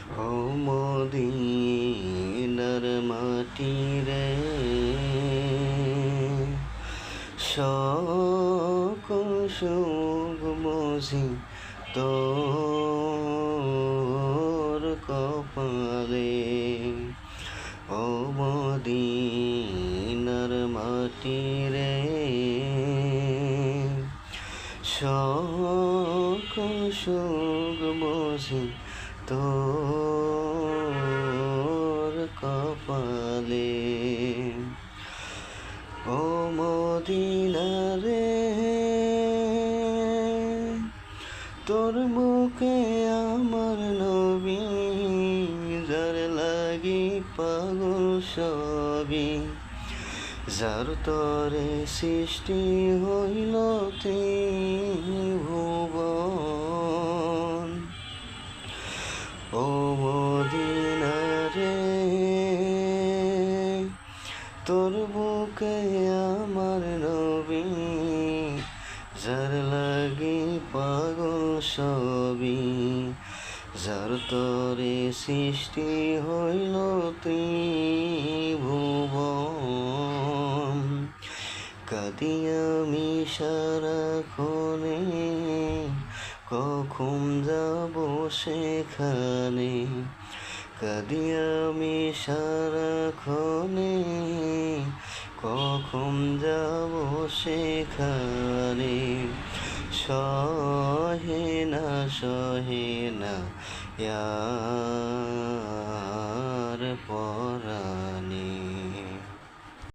ও মদিনার মাটি রে, সকল সুখ বুঝি তোর কপালে। ও মদিনার মাটি রে, সকল সুখ বুঝি তোর কপালে। ও মদিনা রে, তোর বুকে আমার নবী, যার লাগি পাগল সবই, যার তরে সৃষ্টি হইল ত্রিভুবন। ও মদিনা রে, তোর বুকে আমার নবী, যার লাগি পাগল সবই, যার তরে সৃষ্টি হইল ত্রিভুবন। কাঁদি আমি সারাক্ষণে, কখন যাব সেখানে। কাঁদি আমি সারাক্ষণে, কখন যাব সেখানে। সহে না ইয়া